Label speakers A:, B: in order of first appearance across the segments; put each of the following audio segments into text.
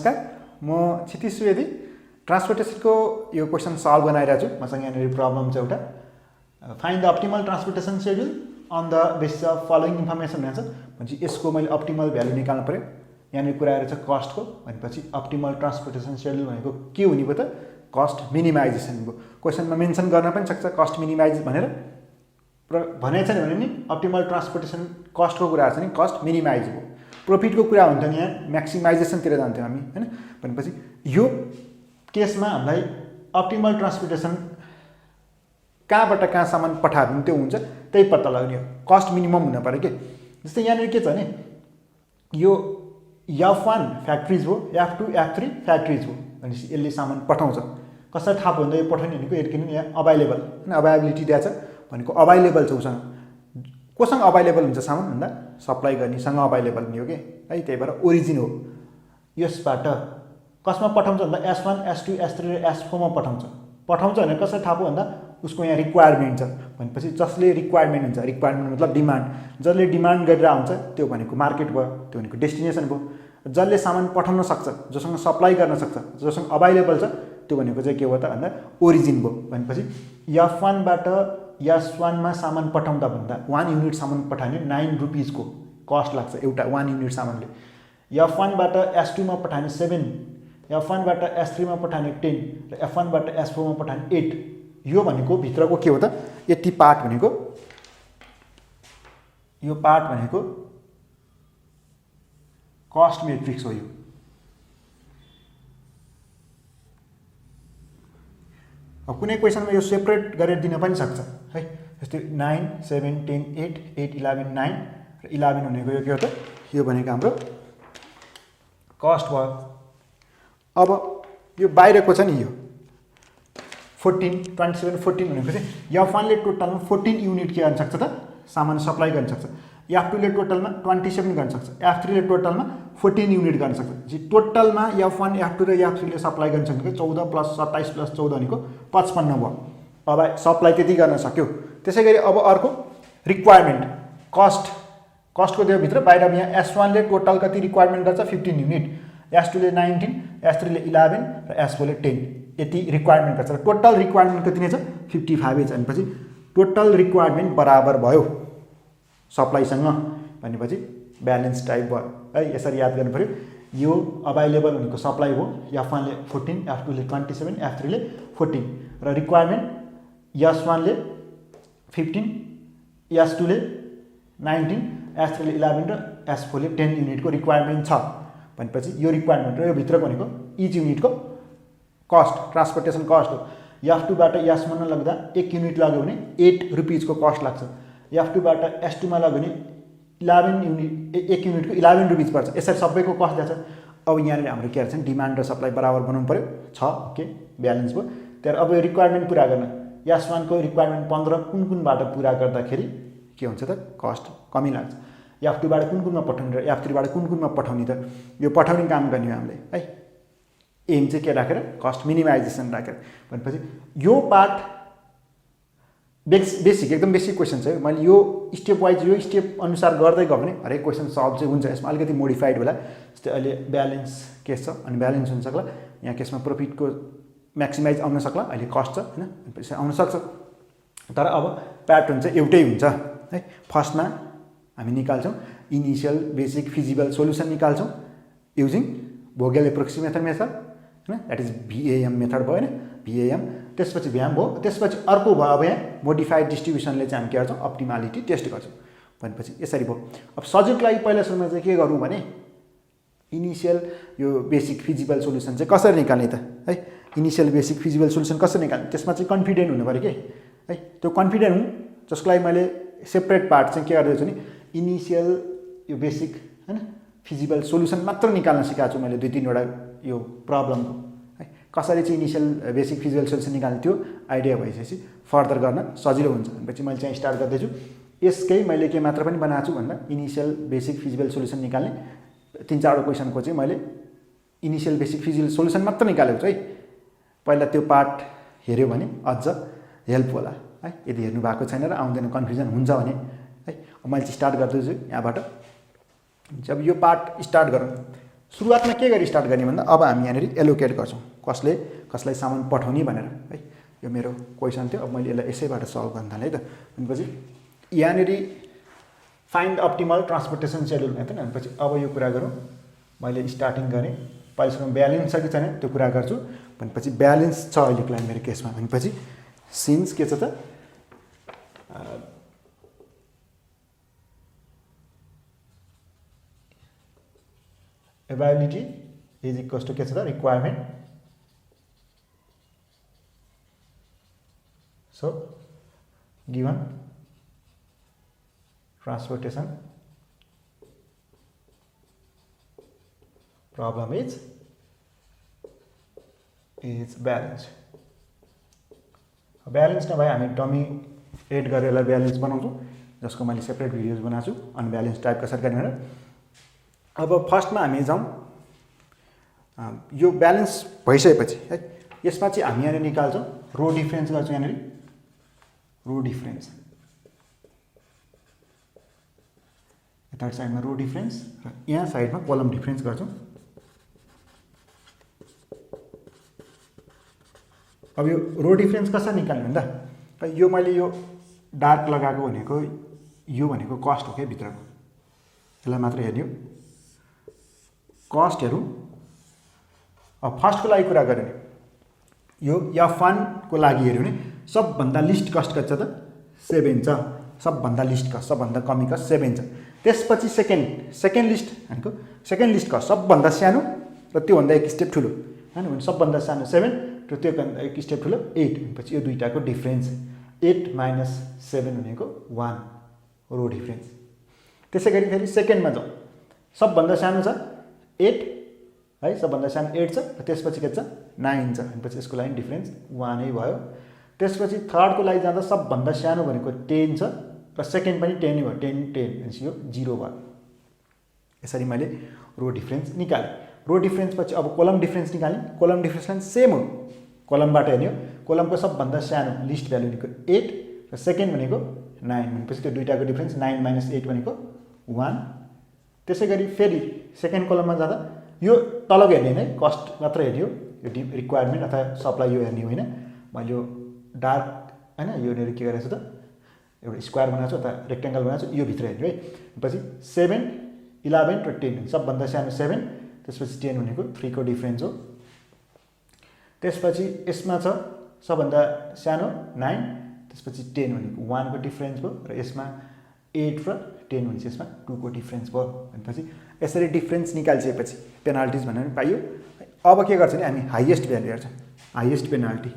A: नमस्कार, म क्षितिज सुवेदी ट्रान्सपोर्टेसनको यो क्वेसन सल्भ बनाइरहेको छु। मसँग यहाँनिर प्रब्लम छ एउटा, find the optimal transportation schedule on the basis of following information भन्छ। भनेपछि यसको मैले अप्टिमल भ्यालु निकाल्नु पर्यो। यहाँनिर कुरा आएर छ कस्टको, भनेपछि अप्टिमल ट्रान्सपोर्टेसन सेड्युल भनेको के हुने भयो त? कस्ट मिनिमाइजेसन भयो। क्वेसनमा मेन्सन गर्न पनि सक्छ कस्ट मिनिमाइज भनेर, भनेको छैन भने नि अप्टिमल ट्रान्सपोर्टेसन कस्टको कुरा छ नि, कस्ट मिनिमाइज भयो। प्रफिटको कुरा हुन्थ्यो नि, यहाँ म्याक्सिमाइजेसनतिर जान्थ्यौँ हामी, हैन? भनेपछि यो केसमा हामीलाई अप्टिमल ट्रान्सपोर्टेसन कहाँबाट कहाँसम्म पठायो त्यो हुन्छ, त्यही पत्ता लाग्ने हो। कस्ट मिनिमम हुन पऱ्यो के। जस्तै यहाँनिर के छ भने यो F1 फ्याक्ट्रिज हो, F2 F3 फ्याक्ट्रिज हो। भनेपछि यसले सामान पठाउँछ। कसरी थाहा भयो भन्दा यो पठाउने भनेको किनभने यहाँ अभाइलेबल, होइन? अभाइलेबिलिटी दिएको छ भनेको अभाइलेबल छ उसँग। कोसँग अभाइलेबल हुन्छ सामान भन्दा सप्लाई गर्नेसँग अभाइलेबल हुने हो कि, है? त्यही भएर ओरिजिन हो। यसबाट कसमा पठाउँछ भन्दा S1 S2 S3 र S4 मा पठाउँछ भनेर कसरी थाहा भयो भन्दा उसको यहाँ रिक्वायरमेन्ट छ। भनेपछि जसले रिक्वायरमेन्ट हुन्छ, रिक्वायरमेन्ट मतलब डिमान्ड, जसले डिमान्ड गरिरहेको हुन्छ त्यो भनेको मार्केट भयो, त्यो भनेको डेस्टिनेसन भयो। जसले सामान पठाउन सक्छ, जोसँग सप्लाई गर्न सक्छ, जोसँग अभाइलेबल छ, त्यो भनेको चाहिँ के हो त भन्दा ओरिजिन भयो। भनेपछि F1 बाट S1 मा सामान पठाउँदा भन्दा 1 युनिट सामान पठाउने 9 रुपिसको कस्ट लाग्छ एउटा 1 युनिट सामानले। F1 बाट S2 मा पठाउने 7, F1 बाट S3 मा पठाउने 10 र F1 बाट S4 मा पठाउने 8। यो भनेको भित्रको के हो त? यति पार्ट भनेको, यो पार्ट भनेको कस्ट मेट्रिक्स हो। यो अब कुनै क्वेसनमा यो सेपरेट गरेर दिन पनि सक्छ, है? जस्तै 9 7 10 8 8 11 9 र 11 भनेको यो के हो त? यो भनेको हाम्रो कस्ट भयो। अब यो बाहिरको छ नि, यो 14 27 14 भनेको चाहिँ F1 ले टोटलमा 14 युनिट के गर्न सक्छ त? सामान सप्लाई गर्न सक्छ। F2 ले टोटलमा 27 गर्न सक्छ। F3 ले टोटलमा 14 युनिट गर्न सक्छ। टोटलमा F1 F2 र F3 ले सप्लाई गर्न सक्छ। 14 + 27 + 14 भनेको 55 भयो। अब सप्लाई त्यति गर्न सक्यो। त्यसै गरी अब अर्को रिक्वायरमेन्ट कस्टको त्यो भित्र बाहिर यहाँ S1 ले टोटल कति रिक्वायरमेन्ट गर्छ? 15 युनिट, S2 ले 19, S3 ले 11 र S4 ले 10। यति रिक्वायरमेन्ट गर्छ। टोटल रिक्वायरमेन्ट कति नै छ? 55 छ। भनेपछि टोटल रिक्वायरमेन्ट बराबर भयो सप्लाईसँग, भनेपछि ब्यालेन्स टाइप भयो, है? यसरी याद गर्नु पर्यो। यो अभाइलेबल भनेको सप्लाई हो, F1 ले 14, F2 ले 27, F3 ले 14 र रिक्वायरमेन्ट S1 ले 15, S2 ले 19, S3 ले 11 र S4 ले 10 युनिटको रिक्वायरमेन्ट छ। भनेपछि यो रिक्वायरमेन्ट र यो भित्रको भनेको इच युनिटको कस्ट, ट्रान्सपोर्टेसन कस्ट हो। F2 बाट S1 मा लाग्दा 1 युनिट लाग्यो भने 8 रुपिसको कस्ट लाग्छ। F2 बाट S2 मा लाग्यो भने 11 युनिट 1 युनिटको 11 रुपिस पर्छ। यसरी सबैको कस्ट जान्छ। अब यहाँनिर हाम्रो के गर्छ? डिमान्ड र सप्लाई बराबर बनाउनु पर्यो। छ, ओके, ब्यालेन्स भयो। तर अब यो रिक्वायरमेन्ट पुरा गर्न S1 को रिक्वायरमेन्ट 15 कुनबाट पुरा गर्दाखेरि के हुन्छ त? कस्ट कमी लाग्छ। F2 बाट कुनमा पठाउने र F3 बाट कुनमा पठाउने त? यो पठाउने काम गर्ने हो हामीले, है? एम चाहिँ के राखेर? कस्ट मिनिमाइजेसन राखेर। भनेपछि यो पार्ट बेसिक, एकदम बेसिक क्वेसन छ। मैले यो स्टेप वाइज यो स्टेप अनुसार गर्दै गयो भने हरेक क्वेसन सल्भ चाहिँ हुन्छ। यसमा अलिकति मोडिफाइड होला। जस्तै अहिले ब्यालेन्स केस छ, अनि ब्यालेन्स हुन सक्ला। यहाँ केसमा प्रफिटको म्याक्सिमाइज आउन सक्ला, अहिले कस्ट छ, होइन? पैसा आउन सक्छ। तर अब प्याटर्न चाहिँ एउटै हुन्छ, है? फर्स्टमा हामी निकाल्छौँ इनिसियल बेसिक फिजिबल सोल्युसन निकाल्छौँ युजिङ भोगेल एप्रोक्सिमेसन मेथड, हैन? द्याट इज VAM मेथड भयो, हैन? VAM। त्यसपछि VAM भयो। त्यसपछि अर्को भयो अब यहाँ मोडिफाइड डिस्ट्रिब्युसनले चाहिँ हामी के गर्छौँ? अप्टिमालिटी टेस्ट गर्छौँ। भनेपछि यसरी भयो। अब सजिलोको लागि पहिला सुरुमा चाहिँ के गरौँ भने इनिसियल यो बेसिक फिजिबल सोल्युसन चाहिँ कसरी निकाल्ने त, है? इनिसियल बेसिक फिजिबल सोल्युसन कसरी निकाल्ने? त्यसमा चाहिँ कन्फिडेन्ट हुनु पऱ्यो के, है? त्यो कन्फिडेन्ट हुँ जसको लागि मैले सेपरेट पार्ट चाहिँ के गर्दैछु नि, इनिसियल यो बेसिक, हैन, फिजिबल सोल्युसन मात्र निकाल्न सिकाएको छु मैले 2-3 वटा यो प्रब्लमको, है? कसरी चाहिँ इनिसियल बेसिक फिजिबल सोल्युसन निकाल्ने त्यो आइडिया भइसकेपछि फर्दर गर्न सजिलो हुन्छ। भनेपछि मैले चाहिँ स्टार्ट गर्दैछु। यसकै मैले के मात्र पनि बनाएको छु भन्दा इनिसियल बेसिक फिजिबल सोल्युसन निकाल्ने 3-4 क्वेसनको चाहिँ मैले इनिसियल बेसिक फिजिबल सोल्युसन मात्र निकालेको छु, है? पहिला त्यो पार्ट हेऱ्यो भने अझ हेल्प होला, है? यदि हेर्नु भएको छैन र आउँदैन कन्फ्युजन हुन्छ भने, है? मैले चाहिँ स्टार्ट गर्दैछु यहाँबाट। जब यो पार्ट स्टार्ट गरौँ सुरुवातमा के गरी स्टार्ट गर्ने भन्दा अब हामी यहाँनिर एलोकेट गर्छौँ कसले कसलाई सामान पठाउने भनेर है। यो मेरो क्वेसन थियो, अब मैले यसलाई यसैबाट सल्भ गर्न थालेँ है त। भनेपछि यहाँनिर फाइन्ड अप्टिमल ट्रान्सपोर्टेसन सेड्युल होइन त। भनेपछि अब यो कुरा गरौँ, मैले स्टार्टिङ गरेँ, पहिलेसम्म ब्यालेन्स छ कि छैन त्यो कुरा गर्छु। भनेपछि ब्यालेन्स छ अहिलेको लागि मेरो केसमा। भनेपछि सिन्स के छ त एभाइलिटी इज इक्वल्स टु के छ त requirement. So given transportation problem is balance. Balance नभए हामी डमी एड गरेर यसलाई ब्यालेन्स बनाउँछौँ, जसको मैले सेपरेट भिडियोज बनाएको छु अनब्यालेन्स टाइप कसरी गर्ने भनेर। अब फर्स्टमा हामी जाउँ, यो ब्यालेन्स भइसकेपछि है यसमा चाहिँ हामी यहाँनिर निकाल्छौँ रो डिफ्रेन्स गर्छौँ। यहाँनिर रो डिफ्रेन्स, यता साइडमा रो डिफ्रेन्स र यहाँ साइडमा कलम डिफ्रेन्स गर्छौँ। अब यो रो डिफ्रेन्स कसरी निकाल्ने भन्दा यो मैले यो डार्क लगाएको भनेको यो भनेको कस्ट हो क्या भित्रको, यसलाई मात्र हेर्ने हो कस्ट हेरौँ। अब फर्स्टको लागि कुरा गऱ्यो भने यो F1 को लागि हेऱ्यो भने सबभन्दा लिस्ट कस्ट कति छ त 7 छ। सबभन्दा लिस्ट कस्ट, सबभन्दा कमी कस्ट 7 छ। त्यसपछि सेकेन्ड लिस्ट भनेको सेकेन्ड लिस्ट कस्ट सबभन्दा सानो र त्योभन्दा एक स्टेप ठुलो हैन। भने सबभन्दा सानो 7 र त्योभन्दा एक स्टेप ठुलो 8। भनेपछि यो दुईटाको डिफ्रेन्स 8 - 7 भनेको 1 रो डिफ्रेन्स। त्यसै गरी फेरि सेकेन्डमा जाउँ, सबभन्दा सानो छ 8 है, सबभन्दा सानो 8 छ र त्यसपछि के छ 9 छ। भनेपछि यसको लागि डिफ्रेन्स 1 नै भयो। त्यसपछि थर्डको लागि जाँदा सबभन्दा सानो भनेको 10 छ र सेकेन्ड पनि 10 नै भयो, 10 भनेपछि यो 0 भयो। यसरी मैले रो डिफ्रेन्स निकालेँ। रो डिफ्रेन्स पछि अब कलम डिफ्रेन्स निकालेँ। कलम डिफ्रेन्स पनि सेम हो, कलमबाट हेर्ने हो। कलमको सबभन्दा सानो लिस्ट भ्यालु भनेको 8 र सेकेन्ड भनेको 9। भनेपछि त्यो दुईटाको डिफ्रेन्स 9 - 8 भनेको 1। त्यसै गरी फेरि सेकेन्ड कलममा जाँदा यो तलको हेर्ने होइन, कस्ट मात्र हेर्ने हो, यो रिक्वायरमेन्ट अथवा सप्लाई यो हेर्ने होइन। मैले यो डार्क होइन योनिर के गरेको छु त एउटा स्क्वायर बनाएको छु अथवा रेक्टेङ्गल बनाएको छु, यो भित्र हेर्ने है। पछि 7, 11 र 10, सबभन्दा सानो 7, त्यसपछि 10 भनेको 3 को डिफ्रेन्स हो। त्यसपछि यसमा छ सबभन्दा सानो 9, त्यसपछि 10 भनेको 1 को डिफ्रेन्स भयो र यसमा 8 र 10 भनेपछि यसमा 2 को डिफ्रेन्स भयो। भनेपछि यसरी डिफ्रेन्स निकालिसकेपछि पेनाल्टिज भनेर पाइयो। अब के गर्छ भने हामी हाइएस्ट भ्यालु हेर्छौँ, हाइएस्ट पेनाल्टी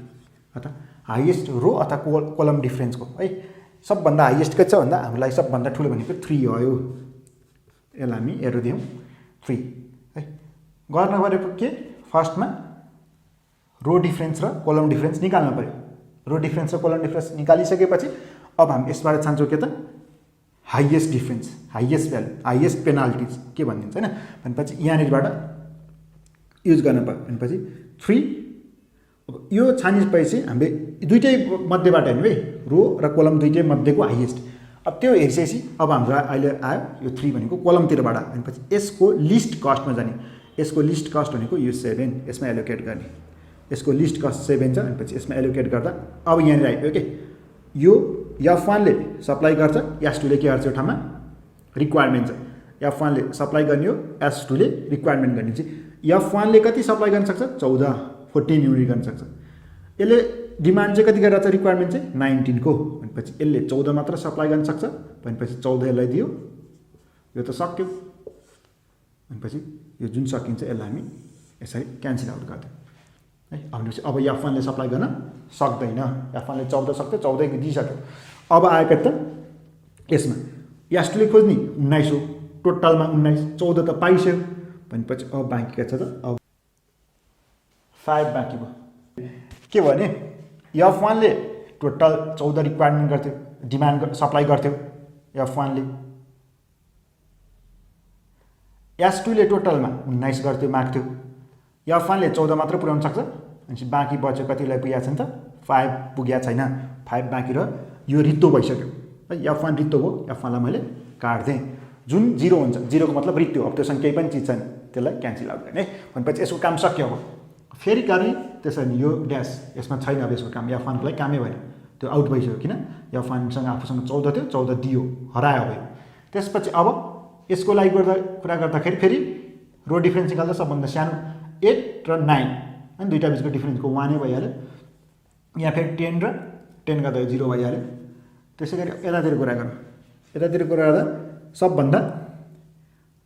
A: अथवा हाइएस्ट रो अथवा कलम डिफ्रेन्सको है। सबभन्दा हाइएस्ट के छ भन्दा हामीलाई सबभन्दा ठुलो भनेको 3 हो। यसलाई हामी एरो दियौँ 3 है। गर्न परेको के फर्स्टमा रो डिफ्रेन्स र कलम डिफ्रेन्स निकाल्नु पर्यो। रो डिफ्रेन्स र कलम डिफ्रेन्स निकालिसकेपछि अब हामी यसबाट छान्छौँ के त highest difference, highest value, highest penalties के भनिदिन्छ होइन। भनेपछि यहाँनिरबाट युज गर्न पर्यो। भनेपछि 3 अब यो छानिसकेपछि हामीले दुईटै मध्येबाट हेर्नु है, रो र कलम दुईटै मध्येको हाइएस्ट। अब त्यो हेरिसकेपछि अब हाम्रो अहिले आयो यो 3 भनेको कलमतिरबाट। भनेपछि यसको लिस्ट कस्टमा जाने, यसको लिस्ट कस्ट भनेको यो 7, यसमा एलोकेट गर्ने। यसको लिस्ट कस्ट 7 छ। भनेपछि यसमा एलोकेट गर्दा अब यहाँनिर आइपुग्यो के यो F1 ले सप्लाई गर्छ, S2 ले के गर्छ, यो ठाउँमा रिक्वायरमेन्ट छ। F1 ले सप्लाई गर्ने हो, S2 ले रिक्वायरमेन्ट गर्ने चाहिँ। F1 ले कति सप्लाई गर्न सक्छ 14 युनिट गर्न सक्छ। यसले डिमान्ड चाहिँ कति गरेर छ रिक्वायरमेन्ट चाहिँ 19 को। भनेपछि यसले 14 मात्र सप्लाई गर्न सक्छ। भनेपछि 14 यसलाई दियो, यो त सक्यो। भनेपछि यो जुन सकिन्छ यसलाई हामी यसरी क्यान्सल आउट गरिदियौँ है। भनेपछि अब F1 ले सप्लाई गर्न सक्दैन, F1 ले 14 सक्थ्यो, 14 दिइसक्यो। अब आएको त यसमा S2 ले खोज्ने 19 हो, टोटलमा 19, 14 त पाइसक्यो। भनेपछि अब बाँकी के छ त अब 5 बाँकी भयो। के भने F1 ले टोटल 14 रिक्वायरमेन्ट गर्थ्यो, डिमान्ड सप्लाई गर्थ्यो F1 ले। S2 ले टोटलमा 19 गर्थ्यो, माग्थ्यो। F1 ले 14 मात्र पुर्याउन सक्छ। भनेपछि बाँकी बच्यो कतिलाई पुगेको छ नि त 5 पुगेको छैन, 5 बाँकी र यो रित्तो भइसक्यो है। F1 रित्तो भयो, F1 लाई मैले काट्दिएँ। जुन 0 हुन्छ, 0 को मतलब रित्तो हो, अब त्योसँग केही पनि चिज छैन। त्यसलाई क्यान्सल आउट गर्ने भनेपछि यसको काम सक्यो अब फेरि गर्ने त्यसरी यो ड्यास यसमा छैन अब यसको काम F1 लाई कामै भएन त्यो आउट भइसक्यो किन F1 सँग आफूसँग 14 थियो 14 दियो हरायो अब त्यसपछि अब यसको लागि कुरा गर्दाखेरि फेरि रो डिफरेन्स निकाल्दा सबभन्दा सानो 8 र 9 अनि दुईटा बिचको डिफरेन्सको 1 नै भइहाल्यो यहाँ फेरि 10 र 10 गर्दा 0 भइहाल्यो त्यसैगरी यतातिर कुरा गर्दा सबभन्दा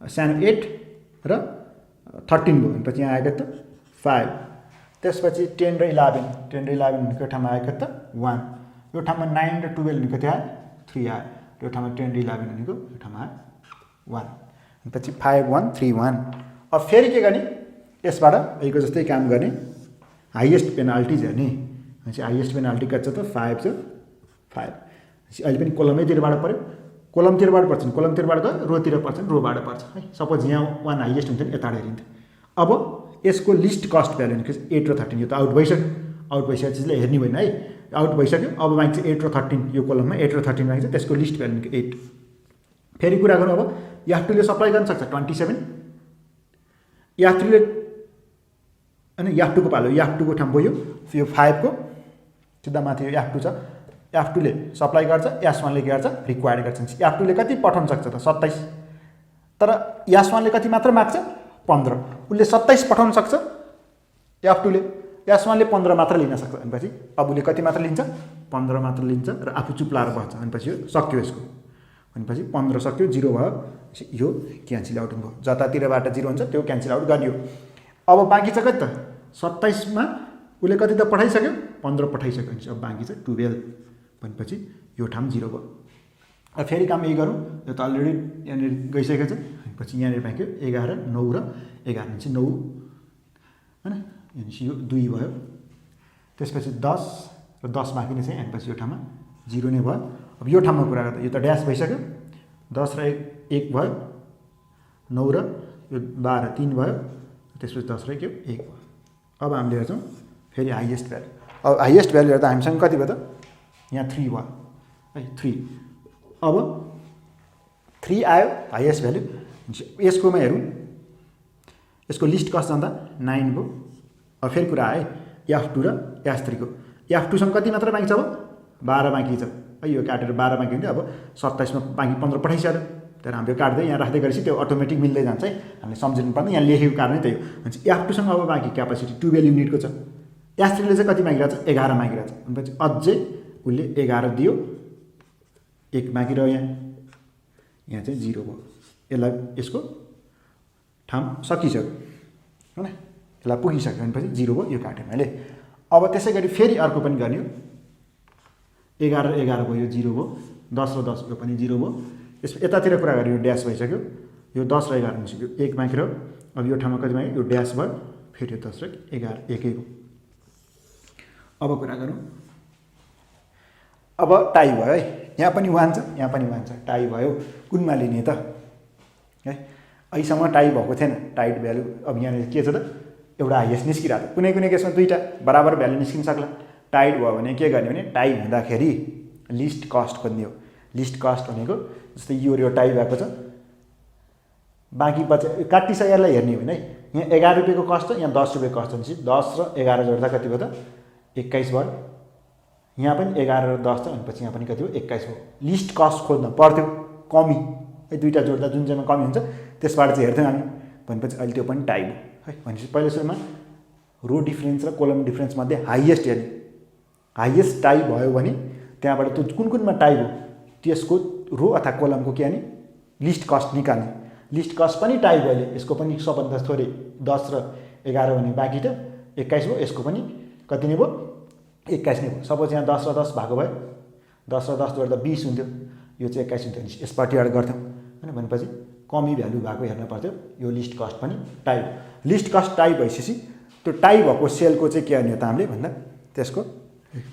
A: सानो 8 र 13 भयो भनेपछि यहाँ आएको त 5 त्यसपछि 10 र 11 भनेको ठाउँमा आएको त 1 यो ठाउँमा 9 र 12 भनेको त्यो आयो 3 आयो यो ठाउँमा 10 र 11 भनेको यो ठाउँमा आयो 1 भनेपछि 5 1 3 1 अब फेरि के गर्ने यसबाट यहीको जस्तै काम गर्ने हाईएस्ट पेनाल्टिज हेर्ने भनेपछि हाईएस्ट पेनाल्टी कति छ त 5 छ 5 अहिले पनि कोलमैतिरबाट पर्यो कोलमतिरबाट पर्छ कोलमतिरबाट त रोतिर पर्छ रोबाट पर्छ है सपोज यहाँ 1 हाईएस्ट हुन्छ नि यताबाट हेरिन्छ अब यसको लिस्ट कस्ट भ्यालु भनेको 8 र 13 यो त आउट भइसक्यो चिजलाई हेर्ने भएन है आउट भइसक्यो अब माग्छ 8 र 13 यो कोलममा 8 र 13 माग्छ त्यसको लिस्ट भ्यालु भनेको 8 फेरि कुरा गरौँ अब F2 ले सप्लाई गर्न सक्छ 27 F3 ले अनि F2 को पालो F2 को ठाउँ भयो यो 5 को सिधा माथि यो F2 छ F2 ले सप्लाई गर्छ S1 ले के गर्छ रिक्वायर्ड गर्छ F2 ले कति पठाउन सक्छ त 27 तर S1 ले कति मात्र माग्छ 15 उले 27 पठाउन सक्छ F2 ले S1 ले 15 मात्र लिन सक्छ भनेपछि अब उले कति मात्र लिन्छ 15 मात्र लिन्छ र आफू चुप लाएर बस्छ भनेपछि यो सक्यो यसको भनेपछि 15 सक्यो 0 भयो यो क्यान्सल आउट भयो जतातिरबाट 0 हुन्छ त्यो क्यान्सल आउट गरियो अब बाँकी छ कति त 27 मा उले कति त पठाइसक्यो 15 पठाइसक्यो भने अब बाँकी छ 12 भनेपछि यो ठाउँ 0 भयो अब फेरि काम यही गरौँ यो त अलरेडी यहाँ गइसकेको छ भनेपछि यहाँ बाँकी 11 9 र 11 भनेपछि 9 हैन भनेपछि यो 2 भयो त्यसपछि 10 र 10 बाँकी नै छ भनेपछि यो ठाउँमा 0 नै भयो अब यो ठाउँमा कुरा गर्दा यो त ड्यास भइसक्यो 10 र 1 भयो 9 र यो 12 3 भयो त्यसपछि 10 र 1 भयो अब हामीले हेर्छौँ फेरि हाईएस्ट भ्यालु अब हाईएस्ट भ्यालु हेर्दा हामीसँग कति भयो त यहाँ 3 भयो है 3 अब 3 आयो हाईएस्ट भ्यालु यसकोमा हेरौँ यसको लिस्ट कस्ट जाँदा 9 भयो अब फेरि कुरा आयो F2 र S3 को F2 सँग कति मात्र बाँकी छ अब 12 बाँकी छ है यो काटेर 12 बाँकी हुन्छ अब 27 मा बाँकी 15 पठाइसक्यो तर हामीले काट्दै यहाँ राख्दै गरेपछि त्यो अटोमेटिक मिल्दै जान्छ है हामीले सम्झिनु पर्दैन यहाँ लेखेको कारण त्यही हो भनेपछि F2 सँग अब बाँकी क्यापेसिटी 12 युनिटको छ S3 ले चाहिँ कति मागिरहेछ 11 मागिरहेछ भनेपछि अझै उले 11 दियो 1 बाँकी रह्यो यहाँ चाहिँ 0 भयो यसलाई यसको ठाउँ सकिसक्यो हैन यसलाई पुगिसक्यो भनेपछि 0 भयो यो काटेँ मैले अब त्यसैगरी फेरि अर्को पनि गर्ने 11 र 11 भयो 0 भयो 10 र 10 यो पनि 0 भयो यस यतातिर कुरा गरे यो ड्यास भइसक्यो यो 10 र 11 भनेपछि यो 1 बाँकी रह्यो अब यो ठाउँमा कति बाँकी यो ड्यास भयो फेरि यो 10 र 11 एकै हो अब कुरा गरौँ अब टाई भयो है यहाँ पनि 1 छ यहाँ पनि 1 छ टाई भयो कुनमा लिने त है अहिलेसम्म टाई भएको थिएन टाइट भ्यालु अब यहाँ के छ त एउटा हाईएस्ट निस्किरहेको कुनै कुनै केसमा दुईटा बराबर भ्यालु निस्किन सक्ला टाइट भयो भने के गर्ने भने टाई हुँदाखेरि लिस्ट कस्ट खोज्ने हो लिस्ट कस्ट भनेको जस्तै यो टाई भएको छ बाँकी बचे काटिसक्यो यसलाई हेर्ने हो भने यहाँ 11 रुपैयाँको कस्ट छ यहाँ 10 रुपैयाँको कस्ट छ 10 र 11 जोड्दा कति भयो त 21 भयो यहाँ पनि 11 र 10 छ भनेपछि यहाँ पनि कति भयो 21 भयो लिस्ट कस्ट खोज्न पर्थ्यो कमी है दुईटा जोड्दा जुन चाहिँमा कमी हुन्छ त्यसबाट चाहिँ हेर्थ्यौँ हामी भनेपछि अहिले त्यो पनि टाई भयो है भनेपछि पहिलो सुरुमा रो डिफरेन्स र कोलम डिफरेन्स मध्ये हाईएस्ट हेर्ने हाईएस्ट टाई भयो भने त्यहाँबाट त्यो कुन कुनमा टाई भयो त्यसको रो अथवा कोलमको के अनि लिस्ट कस्ट निकाल्ने लिस्ट कस्ट पनि टाई भयो यसको पनि सबभन्दा थोरै 10 र 11 भने बाँकी त 21 भयो यसको पनि कति नै भयो 21 नै भयो सपोज यहाँ 10 र 10 भएको भए 10 र 10 जोड्दा 20 हुन्थ्यो यो चाहिँ 21 हुन्थ्यो भने यसपट्टिबाट गर्थ्यौँ हैन भनेपछि कमी भ्यालु भएको हेर्न पर्थ्यो यो लिस्ट कस्ट पनि टाई लिस्ट कस्ट टाई भइसकेपछि त्यो टाई भएको सेलको चाहिँ के गर्ने हो त हामीले भन्दा त्यसको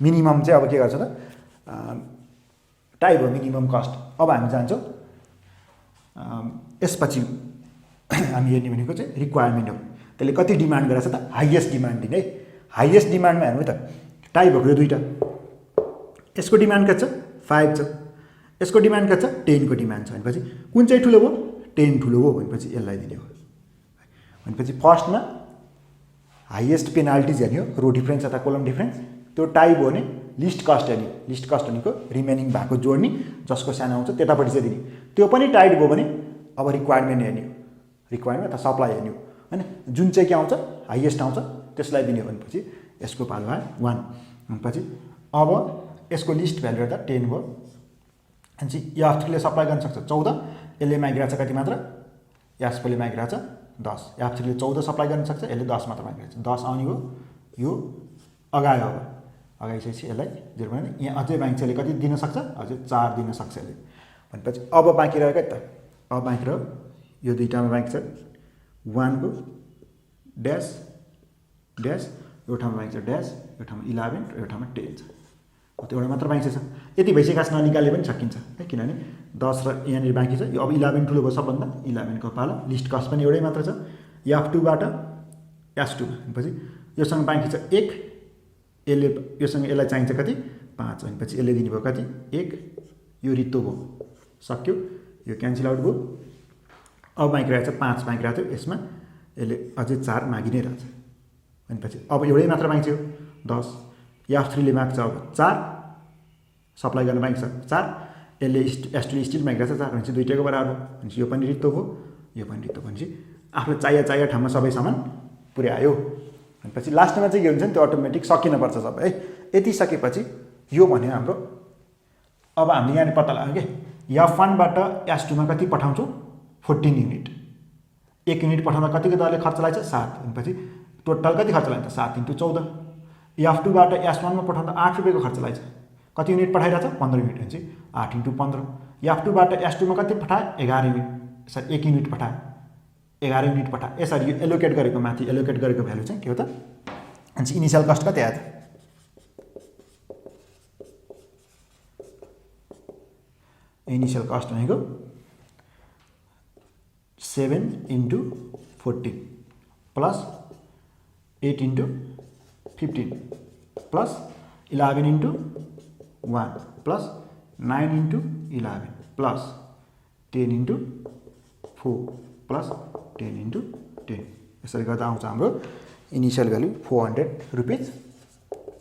A: मिनिमम चाहिँ अब के गर्छ त टाई भयो मिनिमम कस्ट अब हामी जान्छौँ यसपछि हामी हेर्ने भनेको चाहिँ रिक्वायरमेन्ट हो त्यसले कति डिमान्ड गरेछ त हाईएस्ट डिमान्ड दिने है हाईएस्ट डिमान्डमा हेर्नु त टाई भएको यो दुईटा यसको डिमान्ड कति छ 5 छ यसको डिमान्ड कति छ 10 को डिमान्ड छ भनेपछि कुन चाहिँ ठुलो भयो 10 ठुलो हो भनेपछि यसलाई दिने हो भनेपछि फर्स्टमा हाइएस्ट पेनाल्टिज हेर्ने हो, रो डिफरेन्स अथवा कोलम डिफरेन्स। त्यो टाई भयो भने लिस्ट कस्ट हेर्ने, लिस्ट कस्ट भनेको रिमेनिङ भएको जोड्ने, जसको सानो आउँछ त्यतापट्टि चाहिँ दिने। त्यो पनि टाइट भयो भने अब रिक्वायरमेन्ट हेर्ने हो, रिक्वायरमेन्ट अथवा सप्लाई हेर्ने हो होइन। जुन चाहिँ के आउँछ हाइएस्ट आउँछ त्यसलाई दिने हो भनेपछि यसको पालो आयो 1। भनेपछि अब यसको लिस्ट भ्यालु हेर्दा 10 भयो। भनेपछि F3ले सप्लाई गर्न सक्छ 14, यसले मागिरहेको छ कति मात्र, F4ले मागिरहेको छ 10। F3ले 14 सप्लाई गर्न सक्छ, यसले 10 मात्र मागिरहेको छ, 10 आउने हो। यो अगायो, अब अगाइसकेपछि यसलाई 0 भने यहाँ अझै बाँकी छ, यसले कति दिन सक्छ, अझै 4 दिन सक्छ यसले। भनेपछि अब बाँकी रह्यो कति त, अब बाँकी रह्यो यो दुईटामा बाँकी छ 1 को ड्यास ड्यास, यो ठाउँमा बाँकी छ ड्यास, यो ठाउँमा 11 र यो ठाउँमा 10 छ। त्यो एउटा मात्र बाँकी छ। यति भइसकेको खास ननिकाले पनि सकिन्छ है, किनभने 10 र यहाँनिर बाँकी छ। यो अब 11 ठुलो भयो सबभन्दा, 11 को पालो। लिस्ट कस्ट पनि एउटै मात्र छ, F2बाट S2 भनेपछि योसँग बाँकी छ 1, यसले योसँग यसलाई चाहिन्छ कति 5, भनेपछि यसले दिनुभयो कति 1, यो रित्तो भयो, सक्यो, यो क्यान्सल आउट भयो। अब बाँकी रहेको छ 5 बाँकी रहेको थियो, यसमा यसले अझै 4 मागि नै रहेछ। भनेपछि अब एउटै मात्र बाँकी छ 10। F3ले माग्छ अब 4 सप्लाई गर्न बाँकी छ 4, यसले S2ले स्टिल मागिरहेको छ 4, भनेपछि दुईटैको बराबर हो। भनेपछि यो पनि रित्तो भयो, यो पनि रित्तो, भनेपछि आफूले चाहिएको ठाउँमा सबै सामान पुर्यायो। भनेपछि लास्टमा चाहिँ के हुन्छ नि त्यो अटोमेटिक सकिनुपर्छ सब है। यति सकेपछि यो भन्यो हाम्रो, अब हामीले यहाँ पत्ता लाग्यो कि F1बाट S2मा कति पठाउँछौँ 14 युनिट, 1 युनिट पठाउँदा कतिको दरले खर्च लाग्छ 7, भनेपछि टोटल कति खर्च लाग्छ 7 × 14। F2बाट S1मा पठाउँदा 8 रुपियाँको खर्च लाग्छ, कति युनिट पठाइरहेछ 15 युनिट, भनेपछि 8 × 15। F2बाट S2मा कति पठायो 11 युनिट, सरी 1 युनिट पठायो, 11 युनिट पठायो। यसरी यो एलोकेट गरेको माथि एलोकेट गरेको भ्यालु चाहिँ के हो त, भनेपछि इनिसियल कस्ट कति आयो त, इनिसियल कस्ट भनेको 7 × 14 plus 8 × 15 plus 11 × 1 plus 9 × 11 plus 10 × 4 plus 10 × 10। यसरी गर्दा आउँछ हाम्रो इनिसियल भ्यालु 400 रुपिज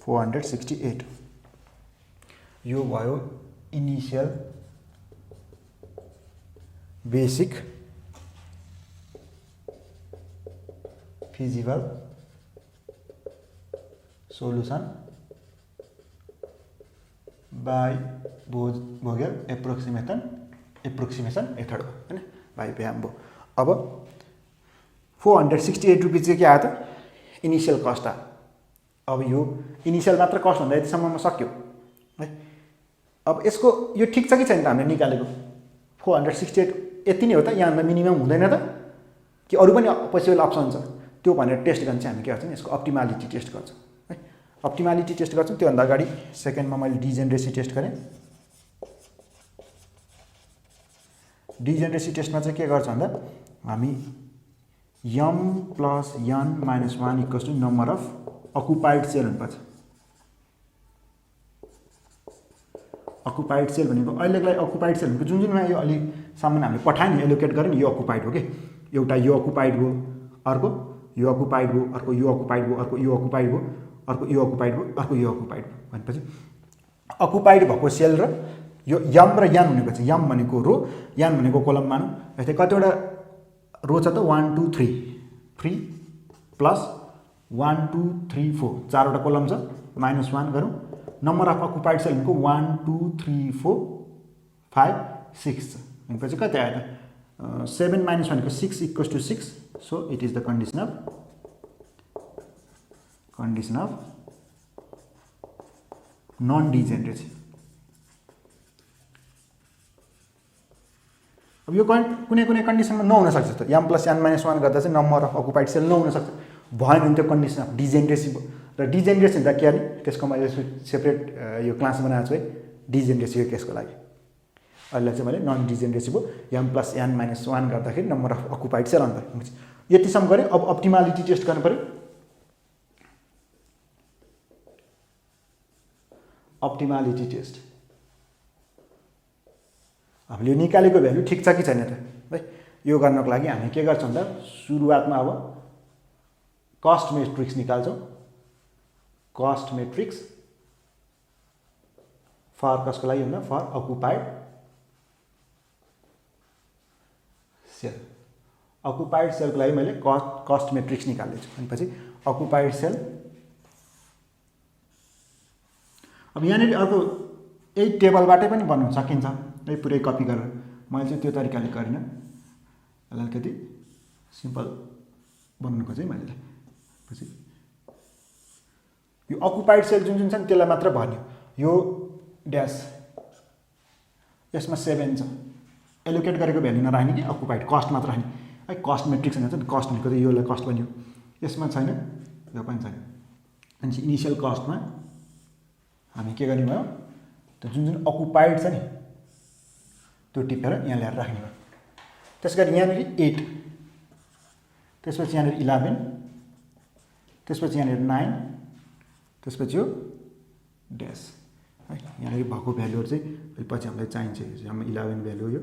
A: 468। यो भयो initial basic feasible solution by Vogel approximation method हो हैन, बाई ब्याम्बो। अब 468 रुपिज चाहिँ के आयो त इनिसियल कस्ट आयो। अब यो इनिसियल मात्र कस्ट भन्दा यतिसम्ममा सक्यो है। अब यसको यो ठिक छ कि छैन त हामीले निकालेको 468 यति नै हो त, यहाँभन्दा मिनिमम हुँदैन त कि अरू पनि पोसिबल अप्सन छ, त्यो भनेर टेस्ट गर्न चाहिँ हामी के गर्छौँ यसको अप्टिमालिटी टेस्ट गर्छौँ है। अप्टिमालिटी टेस्ट गर्छौँ, त्योभन्दा अगाडि सेकेन्डमा मैले डिजेनरेसी टेस्ट गरेँ। डिजेनरेसी टेस्टमा चाहिँ के गर्छ भन्दा हामी m + n - 1 equals to number of occupied cell हुनुपर्छ। अकुपाइड सेल भनेको अहिलेको लागि अकुपाइड सेल भनेको जुन जुनमा यो अलि सामान हामीले पठायो नि एलोकेट गर्यो नि, यो अकुपाइड हो कि, एउटा यो अकुपाइड भयो, अर्को यो अकुपाइड भयो, अर्को यो अकुपाइड भयो, अर्को यो अकुपाइड भयो, अर्को यो अकुपाइड भयो, अर्को यो अकुपाइड भयो। भनेपछि अकुपाइड भएको सेल र यो m र n भनेको चाहिँ m भनेको रो, n भनेको कोलम मानौँ। यस्तै कतिवटा रो छ त 1 2 3 3 प्लस 1 2 3 4 चारवटा कोलम छ, -1 गरौँ। नम्बर अफ अकुपाइड सेल भनेको 1 2 3 4 5 6 छ, भनेपछि कति आयो त 7 - 1 भनेको 6 equals to 6। So it is the condition of non degeneracy. अब यो कुनै कुनै कन्डिसनमा नहुन सक्छ त, m + n - 1 गर्दा चाहिँ नम्बर अफ अकुपाइड सेल नहुन सक्छ, भएन भने त्यो कन्डिसन अफ डिजेनरेसी भयो। र डिजेनरेसी हुँदा के अरे त्यसको मैले सेपरेट यो क्लास बनाएको छु है डिजेनरेसीको केसको लागि। अहिले चाहिँ मैले नन डिजेनरेसी भयो, m + n - 1 गर्दाखेरि नम्बर अफ अकुपाइड सेल अन्त यतिसम्म गऱ्यो। अब अप्टिमालिटी टेस्ट गर्नु पऱ्यो। अप्टिमालिटी टेस्ट हामीले निकालेको भ्यालु ठिक छ कि छैन त है, यो गर्नको लागि हामी के गर्छौँ भन्दा सुरुवातमा अब कस्ट मेट्रिक्स निकाल्छौँ कस्ट मेट्रिक्स फर कसको लागि भन्दा फर अकुपाइड सेल अकुपाइड सेलको लागि मैले कस्ट मेट्रिक्स निकाल्दैछु भनेपछि अकुपाइड सेल अब यहाँनिर अर्को यही टेबलबाटै पनि बनाउन सकिन्छ यही पुरै कपी गरेर मैले चाहिँ त्यो तरिकाले गरिनँ यसलाई अलिकति सिम्पल बनाउनु खोजेँ मैले पछि यो अकुपाइड सेल जुन जुन छ नि त्यसलाई मात्र भन्यो यो ड्यास यसमा 7 छ एलोकेट गरेको भ्यालु नराख्ने कि अकुपाइड कस्ट मात्र राख्ने है कस्ट मेट्रिक्स भन्छ नि कस्ट भनेको त योलाई कस्ट बन्यो यसमा छैन यो पनि छैन अनि इनिसियल कस्टमा हामी के गर्ने भयो त्यो जुन जुन अकुपाइड छ नि त्यो टिपेर यहाँ ल्याएर राख्ने भयो त्यसगरी यहाँनिर 8 त्यसपछि यहाँनिर 11 त्यसपछि यहाँनिर 9 त्यसपछि यो ड्यास है यहाँनिर भएको भ्यालुहरू चाहिँ पछि हामीलाई चाहिन्छ हाम्रो 11 भ्यालु यो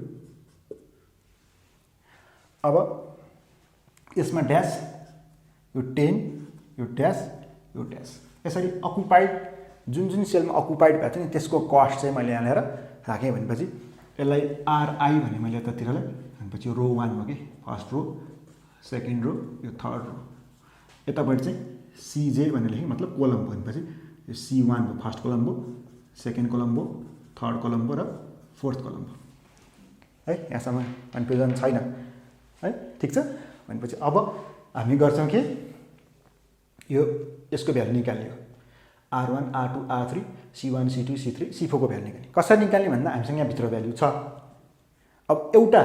A: अब यसमा ड्यास यो 10 यो ड्यास यसरी अकुपाइड जुन जुन सेलमा अकुपाइड भएको छ नि त्यसको कस्ट चाहिँ मैले यहाँ ल्याएर राखेँ भनेपछि यसलाई आरआई भने मैले यतातिरलाई भनेपछि रो 1 हो कि फर्स्ट रो सेकेन्ड रो यो थर्ड रो यतापट्टि चाहिँ सिजे भनेर लेखेँ मतलब कोलम भनेपछि यो C1 भयो फर्स्ट कोलम भयो सेकेन्ड कोलम भयो थर्ड कोलम भयो र फोर्थ कोलम भयो है यहाँसम्म कन्फ्युजन छैन है ठिक छ भनेपछि अब हामी गर्छौँ कि यो यसको भ्यालु निकाल्ने हो R1 R2 R3 C1 C2 C3 C4 को भ्यालु निकाल्ने कसरी निकाल्ने भन्दा हामीसँग यहाँ भित्र भ्यालु छ अब एउटा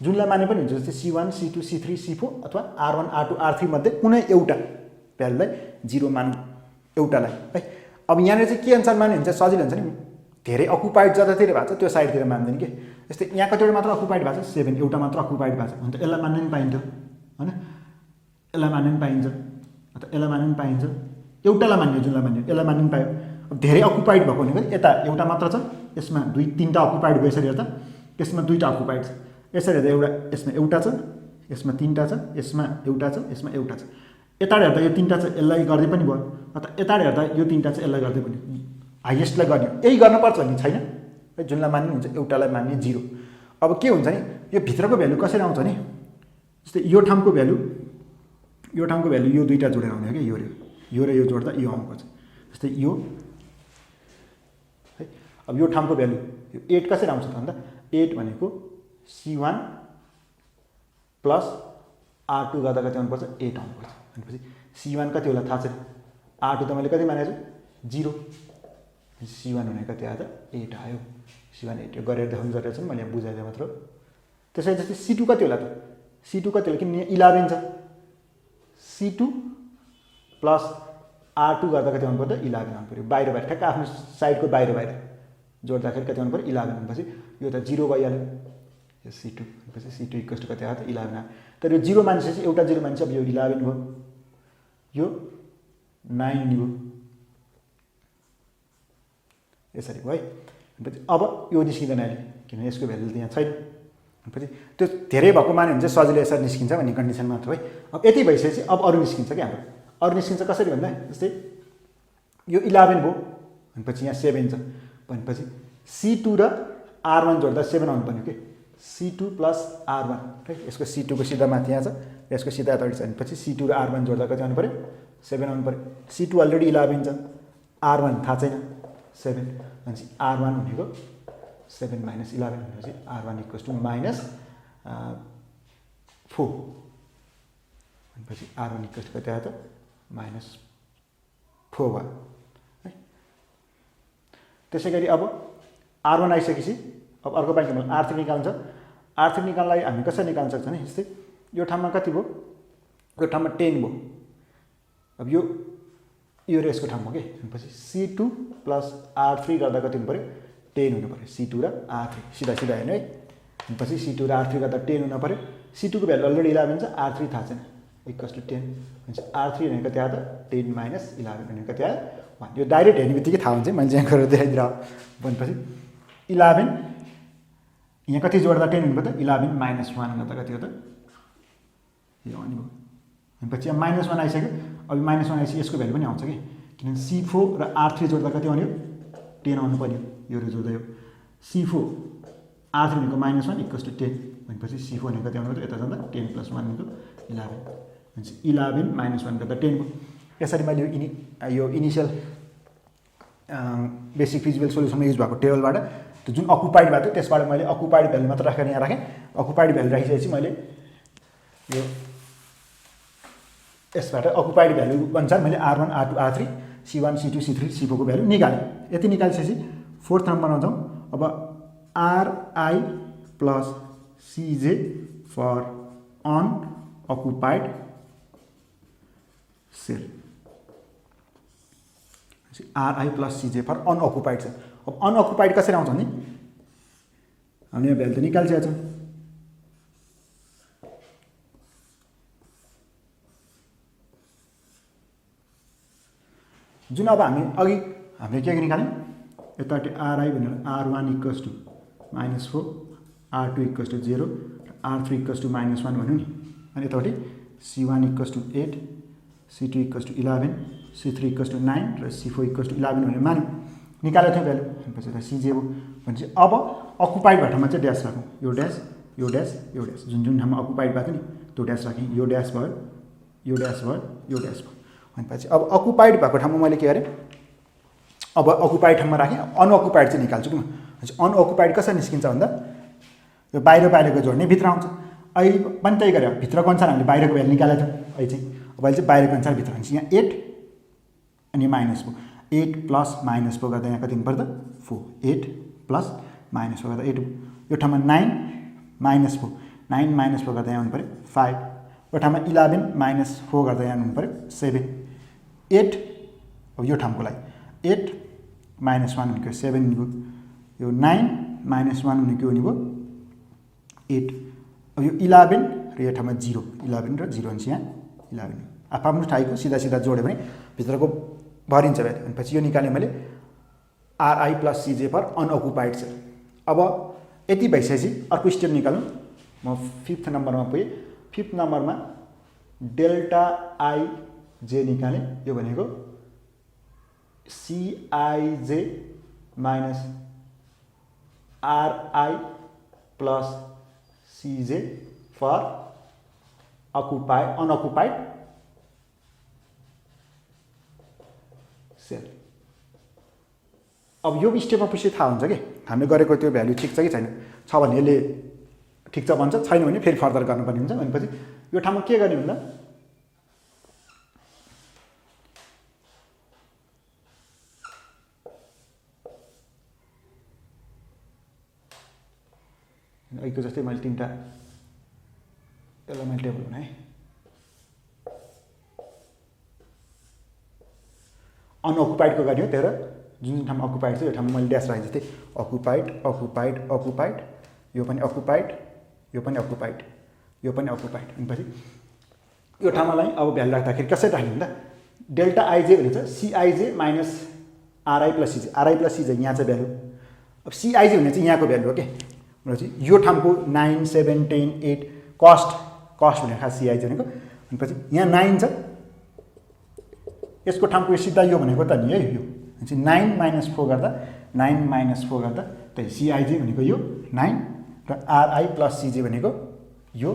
A: जुनलाई माने पनि हुन्छ जस्तै C1 C2 C3 C4 अथवा R1 R2 R3 मध्ये कुनै एउटा भ्यालुलाई 0 मानौँ एउटालाई है अब यहाँनिर चाहिँ के अनुसार मान्यो भने चाहिँ सजिलो हुन्छ नि धेरै अकुपाइड जतातिर भएको छ त्यो साइडतिर मान्दैन कि जस्तै यहाँ कतिवटा मात्र अकुपाइड भएको छ 7 एउटा मात्र अकुपाइड भएको छ भने त यसलाई मान्न पनि पाइन्छ हैन यसलाई मान्न पनि पाइन्छ अथवा यसलाई मान्न पनि पाइन्छ एउटालाई मान्यो जुनलाई मान्यो यसलाई मान्न पनि पायो अब धेरै अकुपाइड भएको भनेको यता एउटा मात्र छ यसमा 2-3टा अकुपाइड भयो यसरी हेर्दा यसमा 2टा अकुपाइड छ यसरी हेर्दा एउटा यसमा एउटा छ यसमा 3टा छ यसमा एउटा छ यसमा एउटा छ यता हेर्दा यो 3टा छ यसलाई गर्दै पनि भयो अथवा यता हेर्दा यो 3टा छ यसलाई गर्दै पनि हाइएस्टलाई गर्ने यही गर्नुपर्छ भन्ने छैन है जुनलाई मान्ने हुन्छ एउटालाई मान्ने 0 अब के हुन्छ नि यो भित्रको भ्यालु कसरी आउँछ नि जस्तै यो ठाउँको भ्यालु यो दुईटा जोडेर आउने हो कि यो र यो जोड्दा यो आउनुपर्छ जस्तै यो है अब यो ठाउँको भ्यालु यो 8 कसरी आउँछ त भन्दा 8 भनेको C1 प्लस R2 गर्दा कति आउनुपर्छ 8 आउनुपर्छ भनेपछि C1 कति होला थाहा छैन R2 त मैले कति मानेको छु 0 C1 भनेको कति आयो त 8 आयो C1 8 यो गरेर देखाउनु जरुरी छैन मैले यहाँ बुझाइदिए मात्र त्यसै जस्तै C2 कति होला त C2 कति होला किन 11 छ C2 प्लस R2 गर्दा कति आउनु पर्यो 11 आउनु पर्यो बाहिर ठ्याक्क आफ्नो साइडको बाहिर जोड्दाखेरि कति आउनु पर्यो 11 भनेपछि यो त 0 भइहाल्यो यो C2 भनेपछि C2 इक्वल्स टु कति आयो त 11 आयो तर यो 0 मानेपछि एउटा 0 मानेपछि अब यो 11 भयो यो 9 भयो यसरी भयो है भनेपछि अब यो निस्किँदैन अहिले किनभने यसको भ्यालु त यहाँ छैन भनेपछि त्यो धेरै भएको माने भने चाहिँ सजिलै यसरी निस्किन्छ भन्ने कन्डिसन मात्र है अब यति भइसकेपछि अब अरू निस्किन्छ कि हाम्रो अरू निस्किन्छ कसरी भन्दा जस्तै यो 11 भयो भनेपछि यहाँ 7 छ भनेपछि C2 र R1 जोड्दा 7 आउनु पर्ने के C2 प्लस R1 है यसको C2 को सिधा माथि यहाँ छ यसको सिधा यतापट्टि छ भनेपछि C2 र R1 जोड्दा कति आउनु पर्यो 7 आउनु पर्यो C2 अलरेडी 11 छ R1 थाहा छैन 7 भनेपछि R1 भनेको 7 माइनस 11 भनेपछि R1 इक्वल्स टु माइनस 4 भनेपछि R1 इक्वल्स टु कति आयो त माइनस 4 भयो है त्यसै गरी अब R1 आइसकेपछि अब अर्को बाँकी R3 निकाल्नु छ R3 निकाल्नलाई हामी कसरी निकाल्न सक्छौँ भने जस्तै यो ठाउँमा कति भयो यो ठाउँमा 10 भयो अब यो र यसको ठाउँमा के भनेपछि C2 प्लस R3 गर्दा कति हुनु पर्यो 10 हुनु पर्यो C2 र R3 सिधा सिधा हेर्नु है भनेपछि C2 र R3 गर्दा 10 हुनु पर्यो C2 को भ्यालु अलरेडी 11 छ R3 थाहा छैन इक्वल्स टु 10 भनेपछि R3 भनेको कति आयो त 10 माइनस 11 भनेको कति आयो 1 यो डाइरेक्ट हेर्ने बित्तिकै थाहा हुन्छ मैले यहाँ गरेर देखाइदिएर भनेपछि 11 यहाँ कति जोड्दा 10 हुनु पर्यो त 11 माइनस 1 गर्दा कति हो त यो आउने भयो भनेपछि अब -1 आइसक्यो। अब -1 आइसक्यो यसको भ्यालु पनि आउँछ कि, किनभने C4 र R3 जोड्दा कति आउने हो 10 आउनु पर्यो। यो जोड्दा यो C4 R3 भनेको -1 इक्वल्स टु 10 भनेपछि C4 भनेको कति आउनु पर्यो, यता जाँदा 10 + 1 भनेको 11 भनेपछि 11 - 1 गर्दा 10 भयो। यसरी मैले यो इनिसियल बेसिक फिजिबल सोल्युसनमा युज भएको टेबलबाट त्यो जुन अकुपाइड भएको थियो त्यसबाट मैले अकुपाइड भ्यालु मात्र राखेर यहाँ राखेँ। अकुपाइड भ्यालु राखिसकेपछि मैले यो यसबाट अकुपाइड भ्यालु अनुसार मैले R1 R2 R3 C1 C2 C3 C4 को भ्यालु निकालेँ। यति निकालिसकेपछि 4th नम्बरमा जाउँ। अब RI + CJ for unoccupied cell. RI + CJ for unoccupied cell. अब अनअकुपाइड कसरी आउँछ भने हामीले यो भ्यालु त निकालिसकेका छौँ। जुन अब हामीले के निकाल्यौँ, यतापट्टि RI भनेर R1 = -4 R2 = 0 R3 = -1 भन्यो नि। अनि यतापट्टि C1 = 8 C2 = 11 C3 = 9 र C4 = 11 भनेर मान्यौँ। निकालेको थियो भ्यालु भनेपछि त CJ हो। भनेपछि अब अकुपाइड भएको ठाउँमा चाहिँ ड्यास राखौँ। यो ड्यास यो ड्यास यो ड्यास जुन ठाउँमा अकुपाइड भएको थियो नि त्यो ड्यास राखेँ। यो ड्यास भयो यो ड्यास भयो यो ड्यास भयो। भनेपछि अब अकुपाइड भएको ठाउँमा मैले के गरेँ, अब अकुपाइड ठाउँमा राखेँ। अनअकुपाइड चाहिँ निकाल्छु कि म। अनअकुपाइड कसरी निस्किन्छ भन्दा यो बाहिरको जोड्ने भित्र आउँछ। अहिले पनि त्यही गरेँ। भित्रको अनुसार हामीले बाहिरको भ्यालु निकालेको थियौँ। अहिले चाहिँ बाहिरको अनुसार भित्र हुन्छ। यहाँ 8 अनि -4 8 + -4 गर्दा यहाँ कति हुनु पर्दा 4 8 + -4 गर्दा 8 यो ठाउँमा 9 -4 9 - 4 गर्दा यहाँ आउनु पऱ्यो 5 यो ठाउँमा 11 - 4 गर्दा यहाँ आउनु पऱ्यो 7 8 अब यो ठाउँको लागि 8 - 1 भनेको 7 हुने यो 9 - 1 भनेको हुने भयो 8 अब यो 11 र यो ठाउँमा 0 11 र 0 हुन्छ यहाँ 11 आफ्नो ठाउँको सिधा जोड्यो भने भित्रको भरिन्छ भ्यालु। भनेपछि यो निकालेँ मैले RI + CJ for unoccupied cell. अब यति भइसकेपछि अर्को स्टेप निकालौँ। म 5th नम्बरमा पुगेँ। 5th नम्बरमा ΔIJ निकालेँ। यो भनेको CIJ - RI + CJ for unoccupied cell. अब यो स्टेपमा पछि थाहा हुन्छ कि हामीले गरेको त्यो भ्यालु ठिक छ कि छैन। छ भने यसले ठिक छ भन्छ, छैन भने फेरि फर्दर गर्नुपर्ने हुन्छ। भनेपछि यो ठाउँमा के गर्ने भन्दा अहिलेको जस्तै मैले 3टा यसलाई मैले टेबल बनाएँ। अनअकुपाइडको गर्ने हो। त्यही भएर जुन ठाउँमा अकुपाइड छ यो ठाउँमा मैले ड्यास राखेँ। जस्तै अकुपाइड अकुपाइड अकुपाइड यो पनि अकुपाइड यो पनि अकुपाइड यो पनि अकुपाइड। भनेपछि यो ठाउँमालाई अब भ्यालु राख्दाखेरि कसरी राख्ने भन्दा ΔIJ भनेको CIJ - RI + CJ RI + CJ यहाँ चाहिँ भ्यालु। अब CIJ भने चाहिँ यहाँको भ्यालु हो कि। भनेपछि यो ठाउँको 9 7 10 8 कस्ट भनेको खास CIJ भनेको। भनेपछि यहाँ 9 छ यसको ठाउँको सिधा यो भनेको त नि है यो। भनेपछि 9 - 4 गर्दा 9 - 4 गर्दा त्यही CIJ भनेको यो 9 र RI + CJ भनेको यो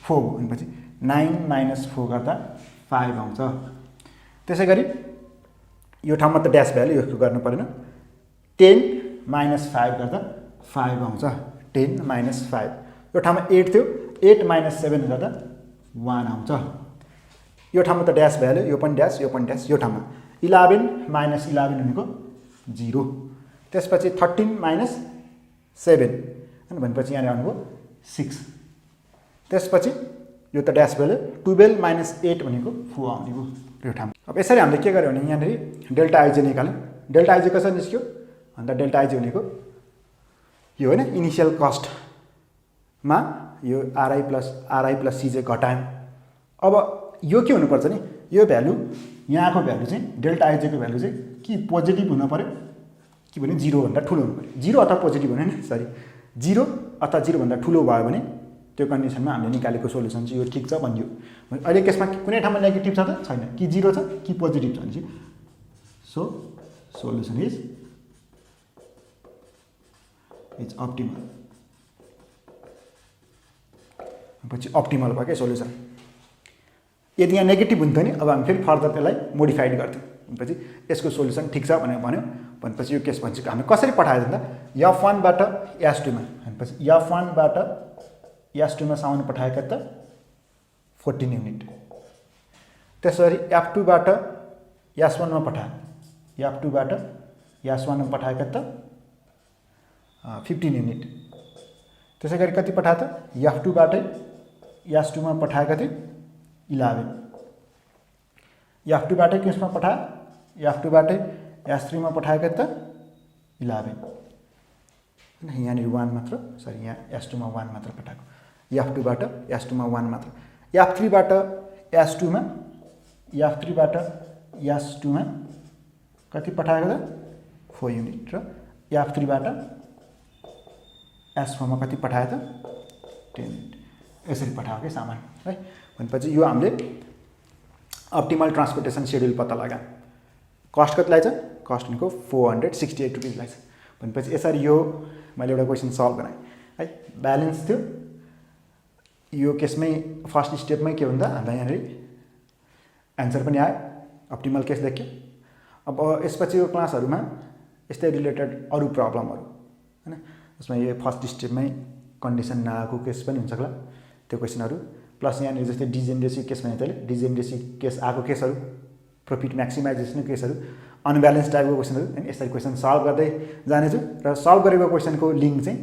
A: 4 हो। भनेपछि 9 - 4 गर्दा 5 आउँछ। त्यसै गरी यो ठाउँमा त ड्यास भ्यालु यो गर्नु परेन। 10 - 5 गर्दा 5 आउँछ। 10 - 5 यो ठाउँमा 8 थियो 8 - 7 गर्दा 1 आउँछ। यो ठाउँमा त ड्यास भ्यालु यो पनि ड्यास यो पनि ड्यास। यो ठाउँमा 11 - 11 भनेको 0। त्यसपछि 13 - 7 भनेपछि यहाँ आउनुभयो 6। त्यसपछि यो त ड्यास भ्यालु 12 - 8 भनेको 4 आउने भयो यो ठाउँमा। अब यसरी हामीले के गर्यो भने यहाँनिर ΔIJ निकाल्यौँ। ΔIJ कसरी निस्क्यो भन्दा ΔIJ भनेको यो होइन इनिसियल कस्टमा यो RI + CJ घटायौँ। अब यो के हुनुपर्छ नि यो भ्यालु यहाँको भ्यालु चाहिँ ΔIJ को भ्यालु चाहिँ कि पोजिटिभ हुनु पर्यो कि भने 0 भन्दा ठुलो हुनु पर्यो। 0 अथवा पोजिटिभ हुनु नि 0 अथवा 0 भन्दा ठुलो भयो भने त्यो कन्डिसनमा हामीले निकालेको सोल्युसन चाहिँ यो ठिक छ भनियो। अहिले केसमा कुनै ठाउँमा नेगेटिभ छ त छैन, कि 0 छ कि पोजिटिभ छ भने सो सोल्युसन इज अप्टिमल। पछि अप्टिमल भयो क्या सोल्युसन। यदि यहाँ नेगेटिभ हुन्थ्यो नि अब हामी फेरि फर्दर त्यसलाई मोडिफाइड गर्थ्यौँ। पछि यसको सोल्युसन ठिक छ भनेर भन्यो। भनेपछि यो केस भन्छ हामी कसरी पठायो त F1 बाट S2 मा, भनेपछि F1 बाट S2 मा साउन्ड पठाएका त 14 युनिट। त्यसरी F2 बाट S1 मा पठायो, F2 बाट S1 मा पठाएका त 15 युनिट। त्यसै गरी कति पठायो त F2 बाटै S2 मा पठाएका थिए 11। F2 बाटै केसमा पठायो, F2 बाटै S3 मा पठाएका त 11। यहाँनिर 1 मात्र, सरी यहाँ S2 मा 1 मात्र पठाएको, F2 बाट S2 मा 1 मात्र। F3 बाट S2 मा, F3 बाट S2 मा कति पठाएको त 4 युनिट। र F3 बाट S4 मा कति पठायो त 10 युनिट। यसरी पठायो क्या सामान है। भनेपछि यो हामीले अप्टिमल ट्रान्सपोर्टेसन सेड्युल पत्ता लगायौँ। कस्ट कति लाग्छ, कस्ट भनेको 468 रुपिस लाग्छ। भनेपछि यसरी यो मैले एउटा क्वेसन सल्भ गराएँ है। ब्यालेन्स थियो यो केसमै, फर्स्ट स्टेपमै के भन्दा हामीलाई यहाँनिर एन्सर पनि आयो, अप्टिमल केस देखियो। अब यसपछिको क्लासहरूमा यस्तै रिलेटेड अरू प्रब्लमहरू हैन, जसमा यो फर्स्ट स्टेपमै कन्डिसन नआएको केस पनि हुन्छ होला त्यो क्वेसनहरू, प्लस यहाँनिर जस्तै डिजेनरेसी केस भने त्यसले डिजेनरेसी केस आएको केसहरू, प्रफिट म्याक्सिमाइजेसन केसहरू, अनब्यालेन्स टाइपको क्वेसनहरू हैन, यसरी क्वेसन सल्भ गर्दै जानेछु। र सल्भ गरेको क्वेसनको लिङ्क चाहिँ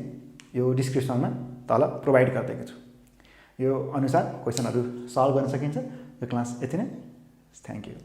A: यो डिस्क्रिप्सनमा तल प्रोभाइड गरिदिएको छु। यो अनुसार क्वेसनहरू सल्भ गर्न सकिन्छ। यो क्लास यति नै। Thank you.